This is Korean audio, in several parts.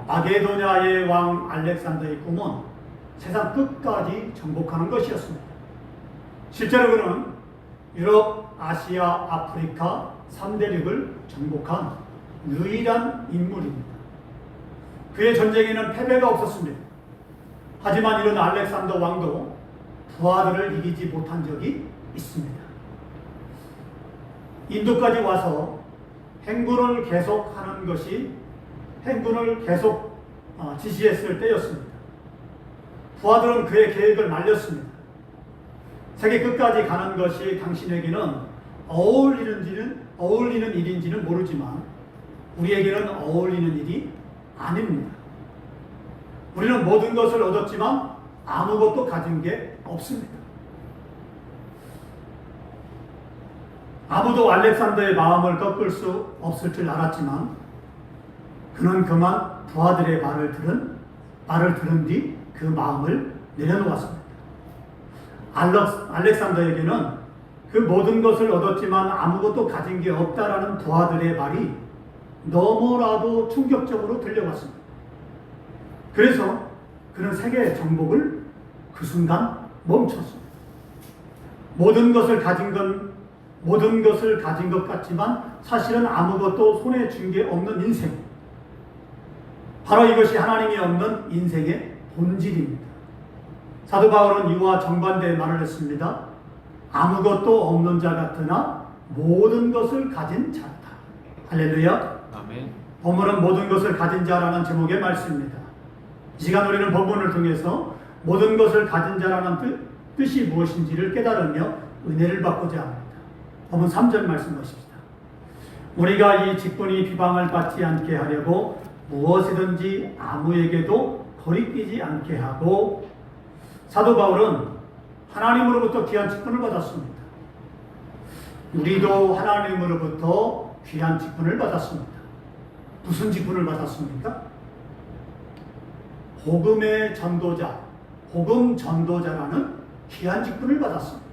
마게도냐의 왕 알렉산더의 꿈은 세상 끝까지 정복하는 것이었습니다. 실제로 그는 유럽, 아시아, 아프리카 3대륙을 정복한 유일한 인물입니다. 그의 전쟁에는 패배가 없었습니다. 하지만 이런 알렉산더 왕도 부하들을 이기지 못한 적이 있습니다. 인도까지 와서 행군을 계속하는 것이 행군을 계속 지시했을 때였습니다. 부하들은 그의 계획을 말렸습니다. 세계 끝까지 가는 것이 당신에게는 어울리는 일인지는 모르지만 우리에게는 어울리는 일이 아닙니다. 우리는 모든 것을 얻었지만 아무것도 가진 게 없습니다. 아무도 알렉산더의 마음을 꺾을 수 없을 줄 알았지만 그는 그만 부하들의 말을 들은 뒤 그 마음을 내려놓았습니다. 알렉산더에게는 그 모든 것을 얻었지만 아무것도 가진 게 없다라는 부하들의 말이 너무나도 충격적으로 들려왔습니다. 그래서 그는 세계 정복을 그 순간 멈췄습니다. 모든 것을 가진 것 같지만 사실은 아무것도 손에 쥔 게 없는 인생. 바로 이것이 하나님이 없는 인생의 본질입니다. 사도 바울은 이와 정반대의 말을 했습니다. 아무것도 없는 자 같으나 모든 것을 가진 자다. 할렐루야. 아멘. 본문은 모든 것을 가진 자라는 제목의 말씀입니다. 이 시간 우리는 본문을 통해서 모든 것을 가진 자라는 뜻이 무엇인지를 깨달으며 은혜를 받고자 합니다. 본문 3절 말씀 보십시다. 우리가 이 직분이 비방을 받지 않게 하려고 무엇이든지 아무에게도 거리끼지 않게 하고, 사도 바울은 하나님으로부터 귀한 직분을 받았습니다. 우리도 하나님으로부터 귀한 직분을 받았습니다. 무슨 직분을 받았습니까? 복음의 전도자, 복음 전도자라는 귀한 직분을 받았습니다.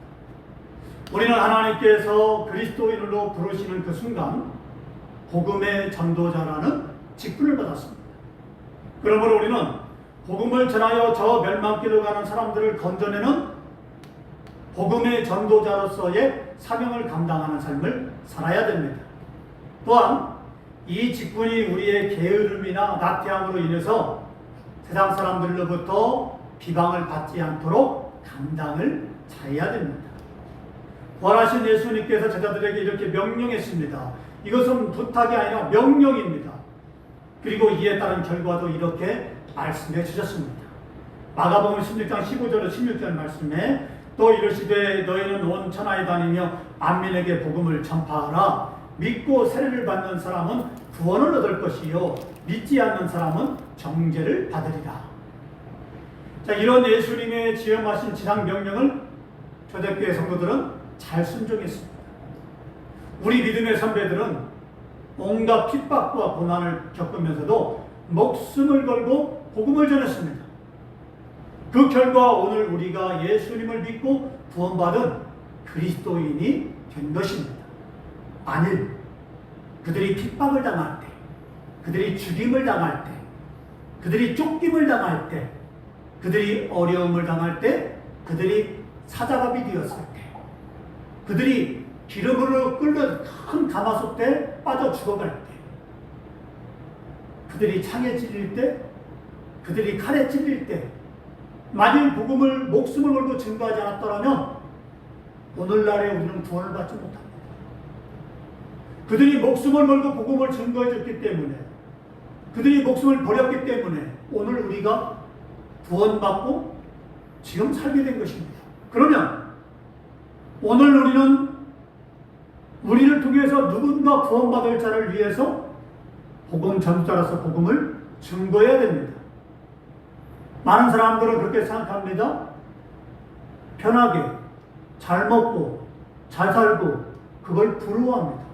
우리는 하나님께서 그리스도인으로 부르시는 그 순간 복음의 전도자라는 직분을 받았습니다. 그러므로 우리는 복음을 전하여 저 멸망길로 가는 사람들을 건져내는 복음의 전도자로서의 사명을 감당하는 삶을 살아야 됩니다. 또한 이 직분이 우리의 게으름이나 나태함으로 인해서 세상 사람들로부터 비방을 받지 않도록 감당을 잘해야 됩니다. 부활하신 예수님께서 제자들에게 이렇게 명령했습니다. 이것은 부탁이 아니라 명령입니다. 그리고 이에 따른 결과도 이렇게 말씀해 주셨습니다. 마가복음 16장 15절로 16절 말씀에 또 이르시되 너희는 온 천하에 다니며 만민에게 복음을 전파하라. 믿고 세례를 받는 사람은 구원을 얻을 것이요 믿지 않는 사람은 정죄를 받으리라. 자, 이런 예수님의 지엄하신 지상 명령을 초대교회 성도들은 잘 순종했습니다. 우리 믿음의 선배들은 온갖 핍박과 고난을 겪으면서도 목숨을 걸고 복음을 전했습니다. 그 결과 오늘 우리가 예수님을 믿고 구원받은 그리스도인이 된 것입니다. 만일 그들이 핍박을 당할 때, 그들이 죽임을 당할 때, 그들이 쫓김을 당할 때, 그들이 어려움을 당할 때, 그들이 사자갑이 되었을 때, 그들이 기름으로 끓는 큰 가마솥에 빠져 죽어갈 때, 그들이 창에 찔릴 때, 그들이 칼에 찔릴 때, 만일 복음을 목숨을 걸고 증거하지 않았더라면 오늘날에 우리는 구원을 받지 못합니다. 그들이 목숨을 걸고 복음을 증거해줬기 때문에, 그들이 목숨을 버렸기 때문에 오늘 우리가 구원받고 지금 살게 된 것입니다. 그러면 오늘 우리를 통해서 누군가 구원받을 자를 위해서 복음 전도자로서 복음을 증거해야 됩니다. 많은 사람들은 그렇게 생각합니다. 편하게 잘 먹고 잘 살고 그걸 부러워합니다.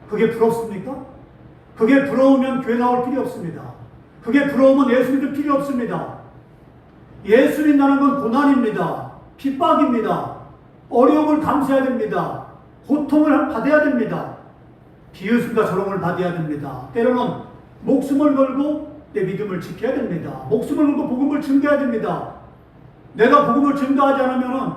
그게 부럽습니까? 그게 부러우면 교회 나올 필요 없습니다. 그게 부러우면 예수 믿을 필요 없습니다. 예수 믿는다는 건 고난입니다. 핍박입니다. 어려움을 감수해야 됩니다. 고통을 받아야 됩니다. 비웃음과 조롱을 받아야 됩니다. 때로는 목숨을 걸고 내 믿음을 지켜야 됩니다. 목숨을 걸고 복음을 증거해야 됩니다. 내가 복음을 증거하지 않으면은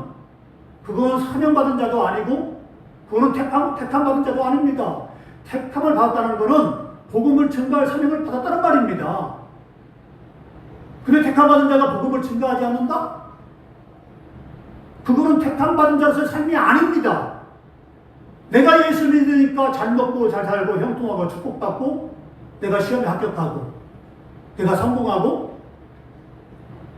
그건 사명받은 자도 아니고 그거는 택함받은 자도 아닙니다. 택함을 받았다는 것은 복음을 증거할 사명을 받았다는 말입니다. 근데 택함받은 자가 복음을 증거하지 않는다? 그거는 택함받은 자로서의 삶이 아닙니다. 내가 예수 믿으니까 잘 먹고 잘 살고 형통하고 축복받고 내가 시험에 합격하고 내가 성공하고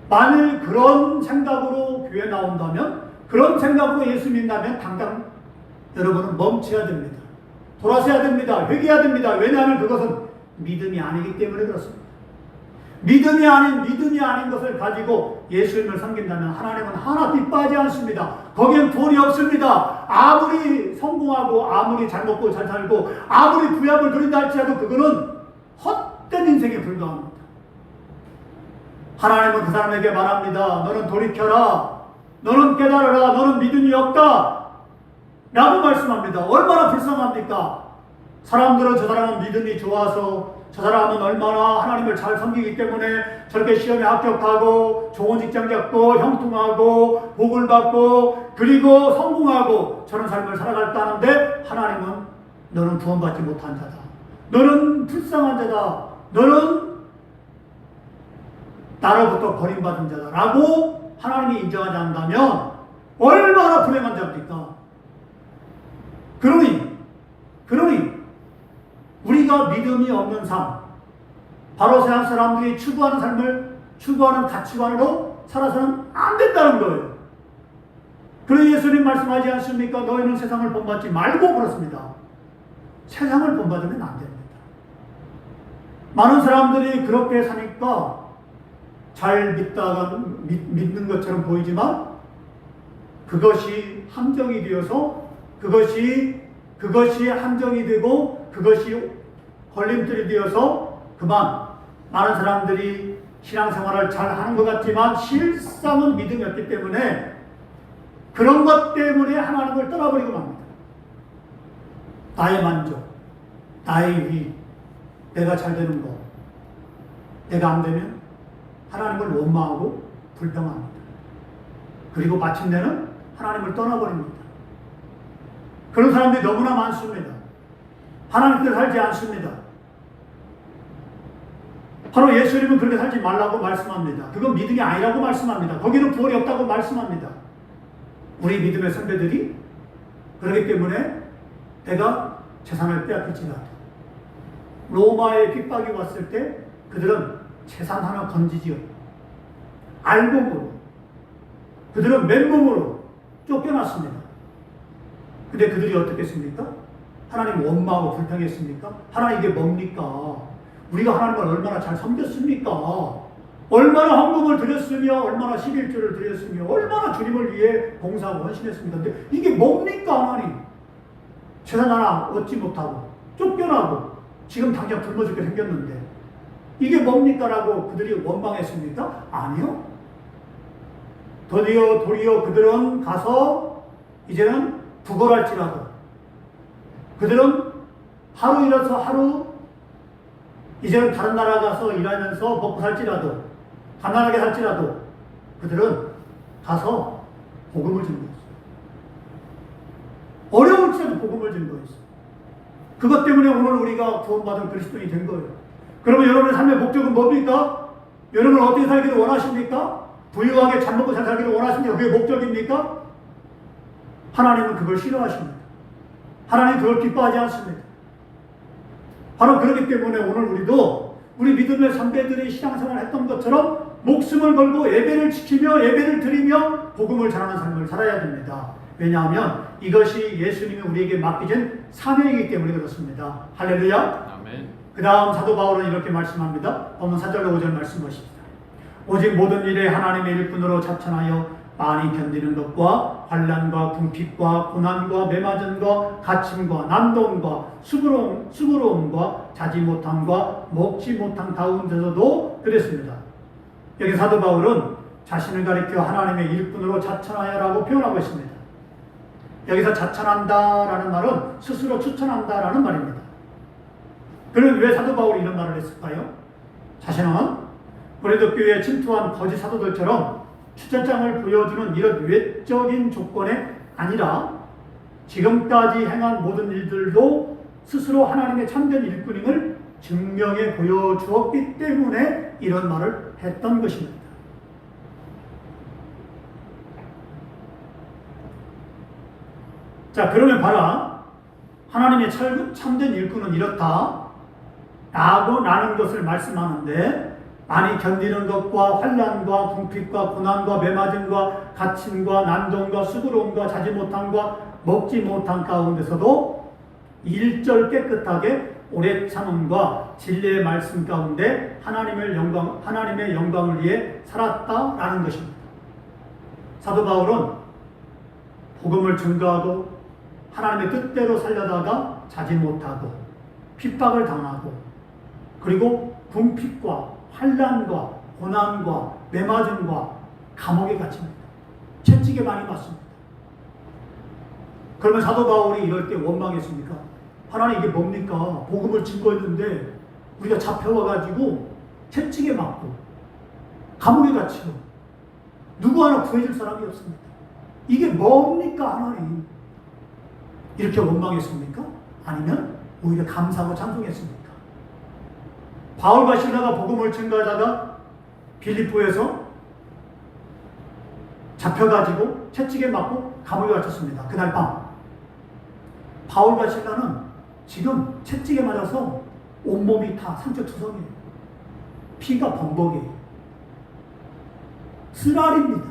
만일 그런 생각으로 교회 나온다면 그런 생각으로 예수 믿는다면 당장 여러분은 멈춰야 됩니다. 돌아서야 됩니다. 회개해야 됩니다. 왜냐하면 그것은 믿음이 아니기 때문에 그렇습니다. 믿음이 아닌 것을 가지고 예수님을 섬긴다면 하나님은 하나 기뻐하지 않습니다. 거기엔 돈이 없습니다. 아무리 성공하고 아무리 잘 먹고 잘 살고 아무리 부양을 누린다 할지라도 그거는 헛된 인생에 불과합니다. 하나님은 그 사람에게 말합니다. 너는 돌이켜라. 너는 깨달아라. 너는 믿음이 없다. 라고 말씀합니다. 얼마나 불쌍합니까? 사람들은 저 사람은 믿음이 좋아서 저 사람은 얼마나 하나님을 잘 섬기기 때문에 저렇게 시험에 합격하고 좋은 직장 잡고 형통하고 복을 받고 그리고 성공하고 저런 삶을 살아갈까 하는데 하나님은 너는 구원받지 못한 자다. 너는 불쌍한 자다. 너는 나로부터 버림받은 자다. 라고 하나님이 인정하지 않는다면 얼마나 불행한 자입니까? 그러니 우리가 믿음이 없는 삶, 바로 세상 사람들이 추구하는 삶을 추구하는 가치관으로 살아서는 안 된다는 거예요. 그래서 예수님 말씀하지 않습니까? 너희는 세상을 본받지 말고 그렇습니다. 세상을 본받으면 안 됩니다. 많은 사람들이 그렇게 사니까 잘 믿는 것처럼 보이지만 그것이 함정이 되어서 그것이 함정이 되고 그것이 걸림돌이 되어서 그만 많은 사람들이 신앙생활을 잘 하는 것 같지만 실상은 믿음이 없기 때문에 그런 것 때문에 하나님을 떠나버리고 맙니다. 나의 만족, 나의 위, 내가 잘 되는 것, 내가 안 되면 하나님을 원망하고 불평합니다. 그리고 마침내는 하나님을 떠나버립니다. 그런 사람들이 너무나 많습니다. 하나님 뜻 살지 않습니다. 바로 예수님은 그렇게 살지 말라고 말씀합니다. 그건 믿음이 아니라고 말씀합니다. 거기는 구원이 없다고 말씀합니다. 우리 믿음의 선배들이 그렇기 때문에 내가 재산을 빼앗길지라도 로마의 핍박이 왔을 때 그들은 재산 하나 건지지요. 알몸으로 그들은 맨몸으로 쫓겨났습니다. 근데 그들이 어떻게 했습니까? 하나님 원망하고 불평했습니까? 하나님 이게 뭡니까? 우리가 하나님을 얼마나 잘 섬겼습니까? 얼마나 헌금을 드렸으며 얼마나 11조를 드렸으며 얼마나 주님을 위해 봉사하고 헌신했습니까? 근데 이게 뭡니까 하나님? 재산 하나 얻지 못하고 쫓겨나고 지금 당장 굶어 죽게 생겼는데 이게 뭡니까? 라고 그들이 원망했습니까? 아니요. 도리어 그들은 가서 이제는 부걸할지라도 그들은 하루 일어서 하루 이제는 다른 나라 가서 일하면서 먹고 살지라도 가난하게 살지라도 그들은 가서 복음을 증거했어요. 어려울지라도 복음을 증거했어요. 그것 때문에 오늘 우리가 구원받은 그리스도인이 된 거예요. 그러면 여러분의 삶의 목적은 뭡니까? 여러분 어떻게 살기를 원하십니까? 부유하게 잘 먹고 잘 살기를 원하십니까? 그게 목적입니까? 하나님은 그걸 싫어하십니다. 하나님 그걸 기뻐하지 않습니다. 바로 그렇기 때문에 오늘 우리도 우리 믿음의 선배들이 신앙생활을 했던 것처럼 목숨을 걸고 예배를 지키며 예배를 드리며 복음을 전하는 삶을 살아야 됩니다. 왜냐하면 이것이 예수님이 우리에게 맡기신 사명이기 때문에 그렇습니다. 할렐루야. 아멘. 그 다음 사도 바울은 이렇게 말씀합니다. 본문 4절로 5절 말씀 보십시다. 오직 모든 일에 하나님의 일꾼으로 자천하여 많이 견디는 것과 환난과 궁핍과 고난과 매맞음과 갇힘과 난동과 수고로움과 자지 못함과 먹지 못한 가운데서도 그랬습니다. 여기 사도 바울은 자신을 가리켜 하나님의 일꾼으로 자천하여라고 표현하고 있습니다. 여기서 자천한다라는 말은 스스로 추천한다라는 말입니다. 그럼 왜 사도 바울이 이런 말을 했을까요? 자신은 고린도 교회에 침투한 거짓 사도들처럼 출전장을 보여주는 이런 외적인 조건에 아니라 지금까지 행한 모든 일들도 스스로 하나님의 참된 일꾼임을 증명해 보여주었기 때문에 이런 말을 했던 것입니다. 자, 그러면 봐라. 하나님의 참된 일꾼은 이렇다 라고 나는 것을 말씀하는데, 많이 견디는 것과 환난과 궁핍과 고난과 매맞음과 갇힘과 난동과 수고로움과 자지 못함과 먹지 못한 가운데서도 1절 깨끗하게 오래 참음과 진리의 말씀 가운데 하나님의 영광을 위해 살았다라는 것입니다. 사도 바울은 복음을 증거하고 하나님의 뜻대로 살려다가 자지 못하고 핍박을 당하고 그리고 궁핍과 환난과 고난과 매맞음과 감옥에 갇힙니다. 채찍에 많이 맞습니다. 그러면 사도 바울이 이럴 때 원망했습니까? 하나님 이게 뭡니까? 복음을 증거했는데 우리가 잡혀와가지고 채찍에 맞고 감옥에 갇히고 누구 하나 구해줄 사람이 없습니다. 이게 뭡니까 하나님? 이렇게 원망했습니까? 아니면 오히려 감사하고 찬송했습니까? 바울과 실라가 복음을 증거하다가 빌립보에서 잡혀가지고 채찍에 맞고 감옥에 갇혔습니다. 그날 밤 바울과 실라는 지금 채찍에 맞아서 온몸이 다 상처투성이에요. 피가 범벅이에요. 쓰라립니다.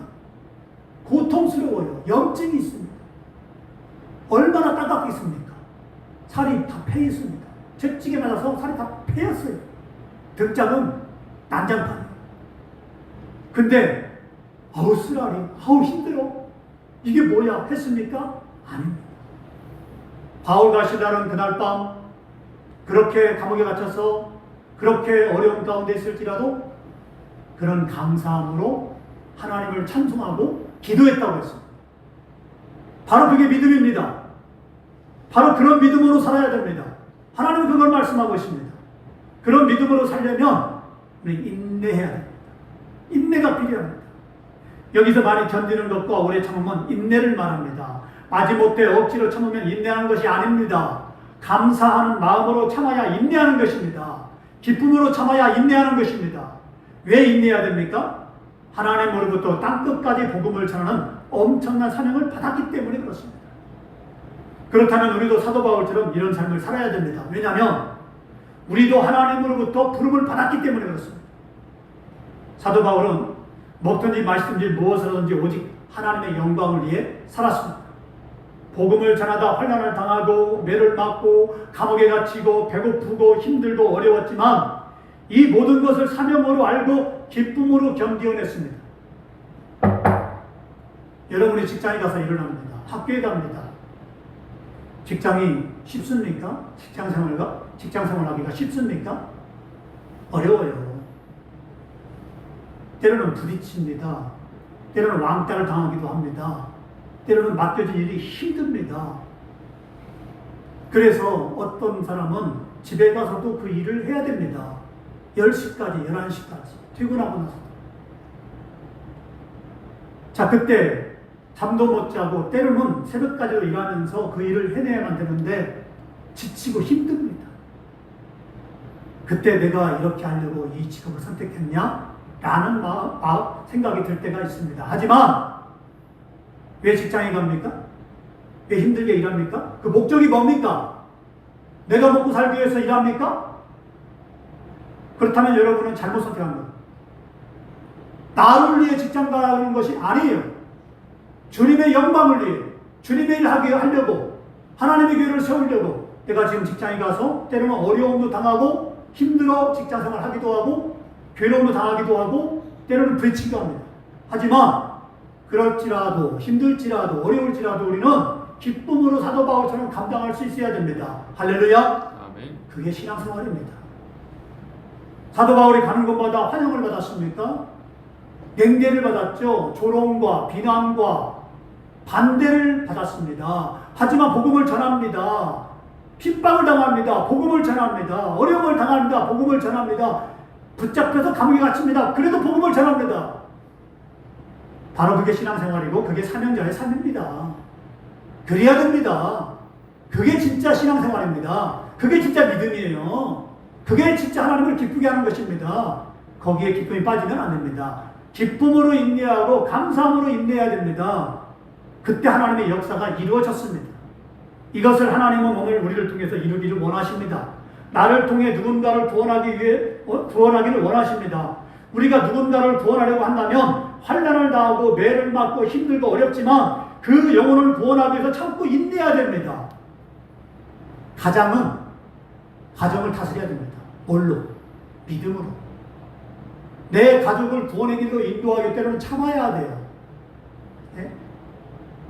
고통스러워요. 염증이 있습니다. 얼마나 따갑겠습니까? 살이 다 패 있습니다. 채찍에 맞아서 살이 다 패였어요. 등짝은 난장판이에요. 근데 아우 쓰라리, 아우 힘들어. 이게 뭐야 했습니까? 아닙니다. 바울과 실라는 그날 밤 그렇게 감옥에 갇혀서 그렇게 어려운 가운데 있을지라도 그런 감사함으로 하나님을 찬송하고 기도했다고 했습니다. 바로 그게 믿음입니다. 바로 그런 믿음으로 살아야 됩니다. 하나님은 그걸 말씀하고 있습니다. 그런 믿음으로 살려면 우리 인내해야 됩니다. 인내가 필요합니다. 여기서 많이 견디는 것과 오래 참으면 인내를 말합니다. 마지못해 억지로 참으면 인내하는 것이 아닙니다. 감사하는 마음으로 참아야 인내하는 것입니다. 기쁨으로 참아야 인내하는 것입니다. 왜 인내해야 됩니까? 하나님으로부터 땅끝까지 복음을 전하는 엄청난 사명을 받았기 때문에 그렇습니다. 그렇다면 우리도 사도 바울처럼 이런 삶을 살아야 됩니다. 왜냐하면 우리도 하나님으로부터 부름을 받았기 때문에 그렇습니다. 사도 바울은 먹든지 마시든지 무엇을 하든지 오직 하나님의 영광을 위해 살았습니다. 복음을 전하다 환난을 당하고 매를 맞고 감옥에 갇히고 배고프고 힘들고 어려웠지만 이 모든 것을 사명으로 알고 기쁨으로 견디어냈습니다. 여러분이 직장에 가서 일을 합니다. 학교에 갑니다. 직장이 쉽습니까? 직장 생활하기가 쉽습니까? 어려워요. 때로는 부딪힙니다. 때로는 왕따를 당하기도 합니다. 때로는 맡겨진 일이 힘듭니다. 그래서 어떤 사람은 집에 가서도 그 일을 해야 됩니다. 10시까지, 11시까지 퇴근하고 나서. 자, 그때 잠도 못 자고 때로는 새벽까지도 일하면서 그 일을 해내야만 되는데 지치고 힘듭니다. 그때 내가 이렇게 하려고 이 직업을 선택했냐? 라는 생각이 들 때가 있습니다. 하지만 왜 직장에 갑니까? 왜 힘들게 일합니까? 그 목적이 뭡니까? 내가 먹고 살기 위해서 일합니까? 그렇다면 여러분은 잘못 선택한 겁니다. 나를 위해 직장 가는 것이 아니에요. 주님의 영광을 위해, 주님의 일을 하려고, 하나님의 교회를 세우려고 내가 지금 직장에 가서 때로는 어려움도 당하고 힘들어 직장 생활 하기도 하고 괴로움도 당하기도 하고 때로는 부딪히기도 합니다. 하지만 그럴지라도 힘들지라도 어려울지라도 우리는 기쁨으로 사도 바울처럼 감당할 수 있어야 됩니다. 할렐루야. 아멘. 그게 신앙생활입니다. 사도 바울이 가는 곳마다 환영을 받았습니까? 냉대를 받았죠. 조롱과 비난과 반대를 받았습니다. 하지만 복음을 전합니다. 핍박을 당합니다. 복음을 전합니다. 어려움을 당합니다. 복음을 전합니다. 붙잡혀서 감옥에 갇힙니다. 그래도 복음을 전합니다. 바로 그게 신앙생활이고 그게 사명자의 삶입니다. 그래야 됩니다. 그게 진짜 신앙생활입니다. 그게 진짜 믿음이에요. 그게 진짜 하나님을 기쁘게 하는 것입니다. 거기에 기쁨이 빠지면 안 됩니다. 기쁨으로 인내하고 감사함으로 인내해야 됩니다. 그때 하나님의 역사가 이루어졌습니다. 이것을 하나님은 오늘 우리를 통해서 이루기를 원하십니다. 나를 통해 누군가를 구원하기를 원하십니다. 우리가 누군가를 구원하려고 한다면 환난을 당하고 매를 맞고 힘들고 어렵지만 그 영혼을 구원하기 위해서 참고 인내해야 됩니다. 가정을 다스려야 됩니다. 뭘로? 믿음으로. 내 가족을 구원의 길로 인도하기 때문에 참아야 돼요. 네?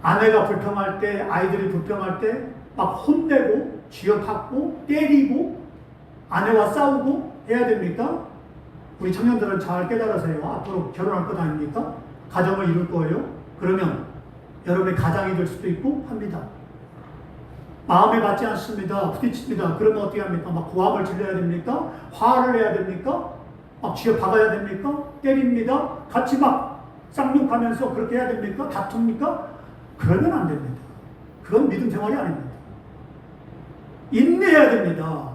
아내가 불평할 때, 아이들이 불평할 때 막 혼내고 쥐어받고 때리고 아내와 싸우고 해야 됩니까? 우리 청년들은 잘 깨달으세요. 앞으로 결혼할 것 아닙니까? 가정을 이룰 거예요. 그러면 여러분의 가장이 될 수도 있고 합니다. 마음에 맞지 않습니다. 부딪힙니다. 그러면 어떻게 합니까? 막 고함을 질러야 됩니까? 화를 내야 됩니까? 막 쥐어박아야 됩니까? 때립니다. 같이 막 쌍욕하면서 그렇게 해야 됩니까? 다툽니까? 그러면 안 됩니다. 그건 믿음 생활이 아닙니다. 인내해야 됩니다.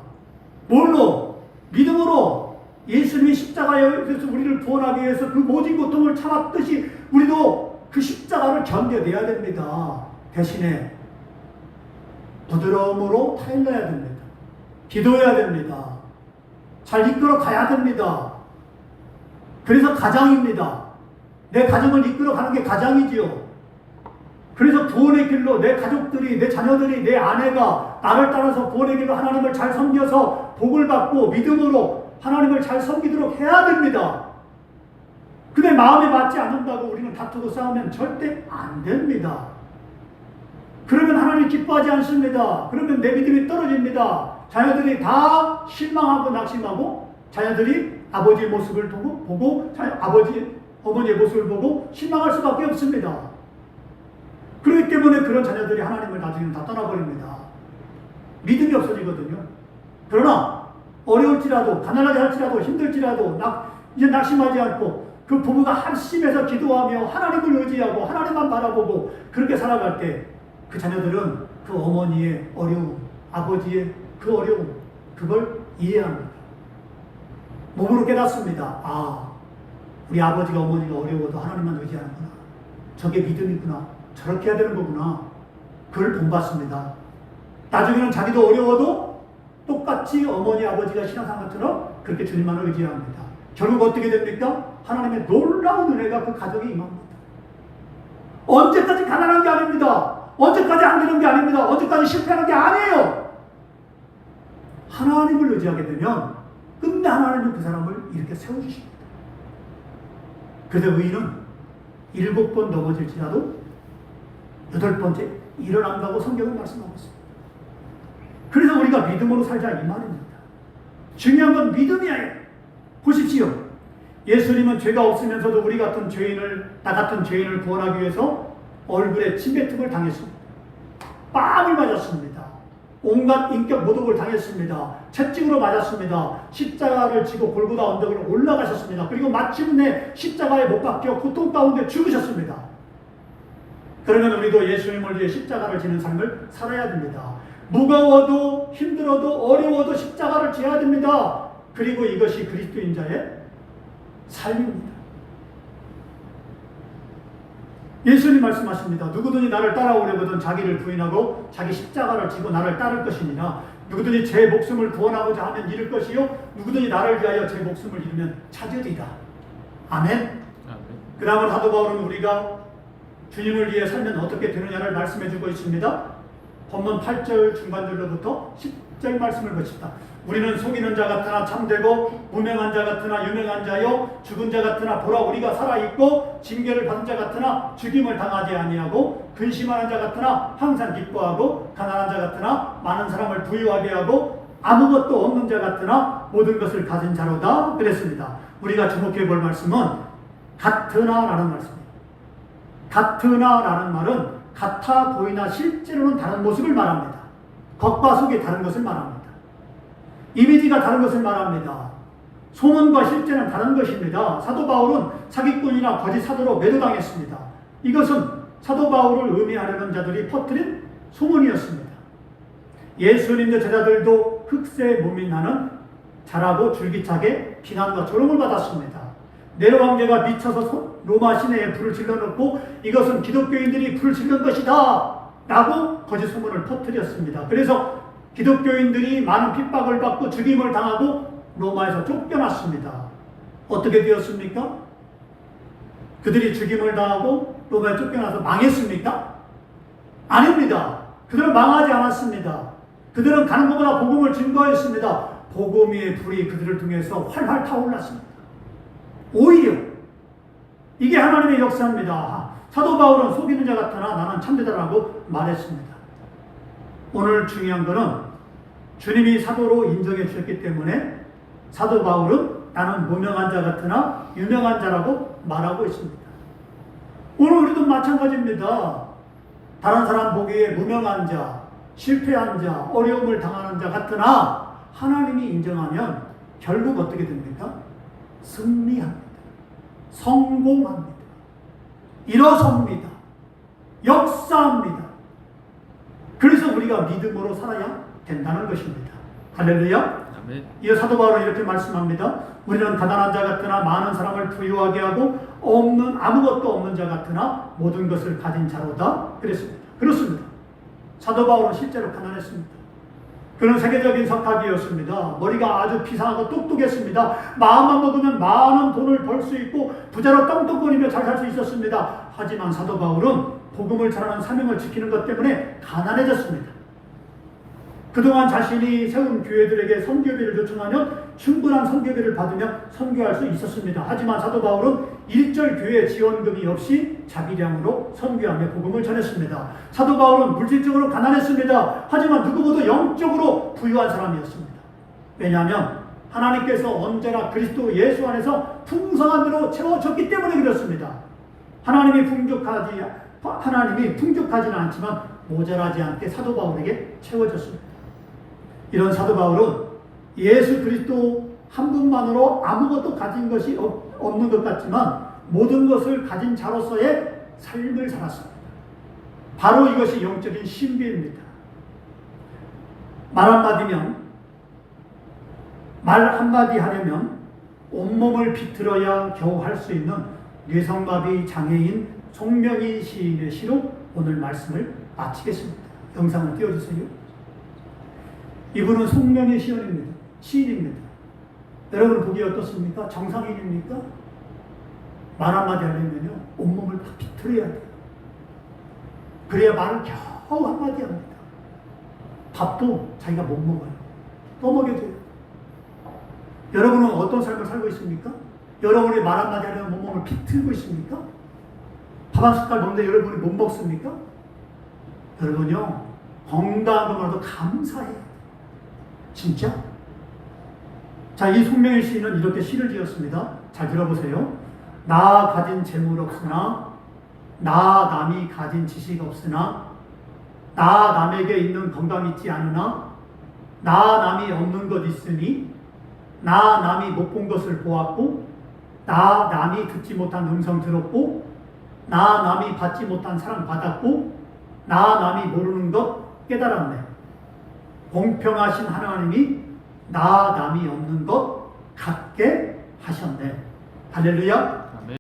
뭘로? 믿음으로. 예수님이 십자가에서 우리를 구원하기 위해서 그 모든 고통을 참았듯이 우리도 그 십자가를 견뎌내야 됩니다. 대신에 부드러움으로 타일러야 됩니다. 기도해야 됩니다. 잘 이끌어 가야 됩니다. 그래서 가장입니다. 내 가정을 이끌어 가는 게 가장이지요. 그래서 구원의 길로 내 가족들이, 내 자녀들이, 내 아내가 나를 따라서 구원의 길로 하나님을 잘 섬겨서 복을 받고 믿음으로 하나님을 잘 섬기도록 해야 됩니다. 근데 마음에 맞지 않는다고 우리는 다투고 싸우면 절대 안 됩니다. 그러면 하나님 기뻐하지 않습니다. 그러면 내 믿음이 떨어집니다. 자녀들이 다 실망하고 낙심하고 자녀들이 아버지의 모습을 보고 어머니의 모습을 보고 실망할 수밖에 없습니다. 그렇기 때문에 그런 자녀들이 하나님을 나중에는 다 떠나버립니다. 믿음이 없어지거든요. 그러나 어려울지라도 가난하게 할지라도 힘들지라도 이제 낙심하지 않고 그 부부가 합심해서 기도하며 하나님을 의지하고 하나님만 바라보고 그렇게 살아갈 때 그 자녀들은 그 어머니의 어려움, 아버지의 그 어려움, 그걸 이해합니다. 몸으로 깨닫습니다. 아, 우리 아버지가 어머니가 어려워도 하나님만 의지하는구나. 저게 믿음이구나. 저렇게 해야 되는 거구나. 그걸 본받습니다. 나중에는 자기도 어려워도 똑같이 어머니, 아버지가 신앙생활처럼 그렇게 주님만을 의지합니다. 결국 어떻게 됩니까? 하나님의 놀라운 은혜가 그 가정에 임합니다. 언제까지 가난한 게 아닙니다. 언제까지 안 되는 게 아닙니다. 언제까지 실패하는 게 아니에요. 하나님을 의지하게 되면 끝내 하나님은 그 사람을 이렇게 세워주십니다. 그래서 의인은 7번 넘어질지라도 8번째 일어난다고 성경은 말씀하고 있습니다. 그래서 우리가 믿음으로 살자 이 말입니다. 중요한 건 믿음이에요. 보십시오. 예수님은 죄가 없으면서도 나 같은 죄인을 구원하기 위해서 얼굴에 침뱉음을 당했습니다. 뺨을 맞았습니다. 온갖 인격 모독을 당했습니다. 채찍으로 맞았습니다. 십자가를 지고 골고다 언덕을 올라가셨습니다. 그리고 마침내 십자가에 못 박혀 고통 가운데 죽으셨습니다. 그러면 우리도 예수님을 위해 십자가를 지는 삶을 살아야 됩니다. 무거워도 힘들어도 어려워도 십자가를 지어야 됩니다. 그리고 이것이 그리스도인자의 삶입니다. 예수님 말씀하십니다. 누구든지 나를 따라오려거든 자기를 부인하고 자기 십자가를 지고 나를 따를 것이니라. 누구든지 제 목숨을 구원하고자 하면 잃을 것이요 누구든지 나를 위하여 제 목숨을 잃으면 찾으리라. 아멘. 그 다음은 사도 바울은 우리가 주님을 위해 살면 어떻게 되느냐를 말씀해 주고 있습니다. 본문 8절 중반절로부터 10절 말씀을 보십시다. 우리는 속이는 자 같으나 참되고 무명한 자 같으나 유명한 자요 죽은 자 같으나 보라 우리가 살아있고 징계를 받은 자 같으나 죽임을 당하지 아니하고 근심하는 자 같으나 항상 기뻐하고 가난한 자 같으나 많은 사람을 부유하게 하고 아무것도 없는 자 같으나 모든 것을 가진 자로다 그랬습니다. 우리가 주목해 볼 말씀은 같으나 라는 말씀입니다. 같으나 라는 말은 같아 보이나 실제로는 다른 모습을 말합니다. 겉과 속이 다른 것을 말합니다. 이미지가 다른 것을 말합니다. 소문과 실제는 다른 것입니다. 사도 바울은 사기꾼이나 거짓 사도로 매도당했습니다. 이것은 사도 바울을 음해하려는 자들이 퍼뜨린 소문이었습니다. 예수님의 제자들도 흑세 무민하는 자라고 줄기차게 비난과 조롱을 받았습니다. 네로 황제가 미쳐서 로마 시내에 불을 질러놓고 이것은 기독교인들이 불을 질른 것이다 라고 거짓 소문을 퍼뜨렸습니다. 그래서 기독교인들이 많은 핍박을 받고 죽임을 당하고 로마에서 쫓겨났습니다. 어떻게 되었습니까? 그들이 죽임을 당하고 로마에 쫓겨나서 망했습니까? 아닙니다. 그들은 망하지 않았습니다. 그들은 가는 것보다 복음을 증거했습니다. 복음의 불이 그들을 통해서 활활 타올랐습니다. 오히려 이게 하나님의 역사입니다. 사도 바울은 속이는 자 같으나 나는 참되다라고 말했습니다. 오늘 중요한 것은 주님이 사도로 인정해 주셨기 때문에 사도 바울은 나는 무명한 자 같으나 유명한 자라고 말하고 있습니다. 오늘 우리도 마찬가지입니다. 다른 사람 보기에 무명한 자, 실패한 자, 어려움을 당하는 자 같으나 하나님이 인정하면 결국 어떻게 됩니까? 승리합니다. 성공합니다. 일어섭니다. 역사합니다. 그래서 우리가 믿음으로 살아야 된다는 것입니다. 할렐루야. 이어 사도 바울은 이렇게 말씀합니다. 우리는 가난한 자 같으나 많은 사람을 부유하게 하고 아무것도 없는 자 같으나 모든 것을 가진 자로다. 그랬습니다. 그렇습니다. 사도 바울은 실제로 가난했습니다. 그는 세계적인 석학이었습니다. 머리가 아주 비상하고 똑똑했습니다. 마음만 먹으면 많은 돈을 벌 수 있고 부자로 떵떵거리며 잘 살 수 있었습니다. 하지만 사도 바울은 복음을 전하는 사명을 지키는 것 때문에 가난해졌습니다. 그동안 자신이 세운 교회들에게 선교비를 요청하면 충분한 선교비를 받으며 선교할 수 있었습니다. 하지만 사도 바울은 일절 교회 지원금이 없이 자비량으로 선교하며 복음을 전했습니다. 사도 바울은 물질적으로 가난했습니다. 하지만 누구보다 영적으로 부유한 사람이었습니다. 왜냐하면 하나님께서 언제나 그리스도 예수 안에서 풍성한 대로 채워졌기 때문에 그렇습니다. 하나님이 풍족하지는 않지만 모자라지 않게 사도 바울에게 채워졌습니다. 이런 사도 바울은 예수 그리스도 한 분만으로 아무것도 가진 것이 없는 것 같지만 모든 것을 가진 자로서의 삶을 살았습니다. 바로 이것이 영적인 신비입니다. 말 한마디 하려면 온몸을 비틀어야 겨우 할 수 있는 뇌성마비 장애인 송명희 시인의 시로 오늘 말씀을 마치겠습니다. 영상을 띄워주세요. 이분은 송명희 시인입니다. 여러분 보기 어떻습니까? 정상인입니까? 말 한마디 하려면요 온몸을 다 비틀어야 돼요. 그래야 말을 겨우 한마디 합니다. 밥도 자기가 못 먹어요. 떠먹여줘요. 여러분은 어떤 삶을 살고 있습니까? 여러분이 말 한마디 하려면 온몸을 비틀고 있습니까? 밥 한 숟갈 먹는데 여러분이 못 먹습니까? 여러분요 건강한 것만으로도 감사해요. 진짜? 자, 이 송명희 시인은 이렇게 시를 지었습니다. 잘 들어보세요. 나 가진 재물 없으나 나 남이 가진 지식 없으나 나 남에게 있는 건강 있지 않으나 나 남이 없는 것 있으니 나 남이 못 본 것을 보았고 나 남이 듣지 못한 음성 들었고 나 남이 받지 못한 사랑 받았고 나 남이 모르는 것 깨달았네. 공평하신 하나님이 나 남이 없는 것 같게 하셨네. 할렐루야.